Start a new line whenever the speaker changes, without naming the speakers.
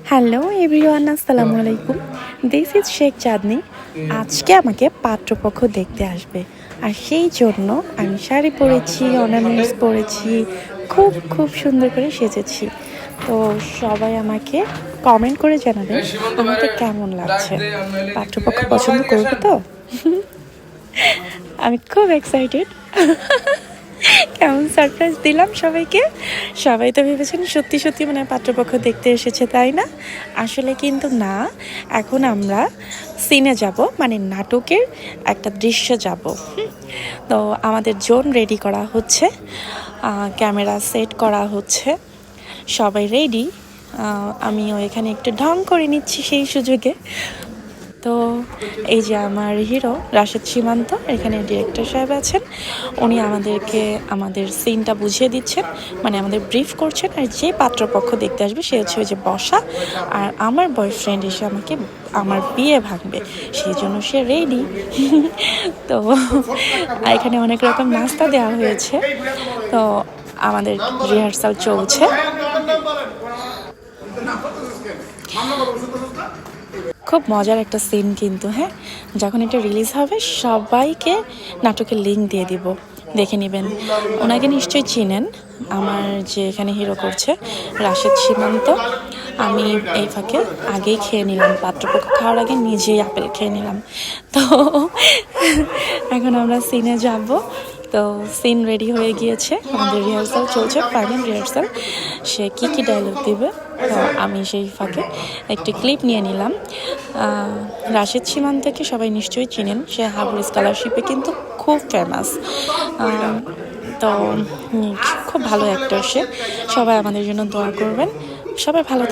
Hello everyone, আসসালামু আলাইকুম। This is Sheikh চাঁদনি। আজকে আমাকে পাত্রপক্ষ দেখতে আসবে, আর সেই জন্য আমি শাড়ি পরেছি, অর্নামেন্টস পরেছি, খুব খুব সুন্দর করে সেজেছি। তো সবাই আমাকে কমেন্ট করে জানাবেন আমাকে কেমন লাগছে। পাত্রপক্ষ পছন্দ করবে তো? আমি খুব এক্সাইটেড। কেমন সারপ্রাইজ দিলাম সবাইকে। সবাই তো ভেবেছেন সত্যি সত্যি মানে পাত্রপক্ষ দেখতে এসেছে, তাই না? আসলে কিন্তু না। এখন আমরা সিনে যাব, মানে নাটকের একটা দৃশ্য যাব। তো আমাদের জোন রেডি করা হচ্ছে, ক্যামেরা সেট করা হচ্ছে, সবাই রেডি। আমিও এখানে একটু ঢং করে নিচ্ছি সেই সুযোগে। তো এই যে আমার হিরো রাশেদ সীমান্ত, এখানে ডিরেক্টর সাহেব আছেন। উনি আমাদেরকে আমাদের সিনটা বুঝিয়ে দিচ্ছেন, মানে আমাদের ব্রিফ করছেন। আর যে পাত্রপক্ষ দেখতে আসবে সে হচ্ছে ওই যে বসা, আর আমার বয়ফ্রেন্ড এসে আমাকে আমার বিয়ে ভাঙবে, সেই জন্য সে রেডি। তো এখানে অনেক রকম নাস্তা দেওয়া হয়েছে। তো আমাদের রিহার্সাল চলছে। খুব মজার একটা সিন কিন্তু, হ্যাঁ। যখন এটা রিলিজ হবে সবাইকে নাটকের লিঙ্ক দিয়ে দিব, দেখে নেবেন। ওনাকে নিশ্চয়ই চিনেন, আমার যে এখানে হিরো করছে রাশেদ সীমান্ত। আমি এই ফাঁকে আগেই খেয়ে নিলাম, পাত্রপক্ষ খাওয়ার আগে নিজেই আপেল খেয়ে নিলাম। তো এখন আমরা সিনে যাব। তো সিন রেডি হয়ে গিয়েছে, আমাদের রিহার্সাল চলছে, ফাইনাল রিহার্সাল। সে কী কী ডায়লগ দেবে, তো আমি সেই ফাঁকে একটি ক্লিপ নিয়ে নিলাম। রাশেদ সীমান্তকে সবাই নিশ্চয়ই চিনেন, সে হাবুল স্কলারশিপে কিন্তু খুব ফেমাস। তো খুব ভালো অ্যাক্টর সে। সবাই আমাদের জন্য দোয়া করবেন। সবাই ভালো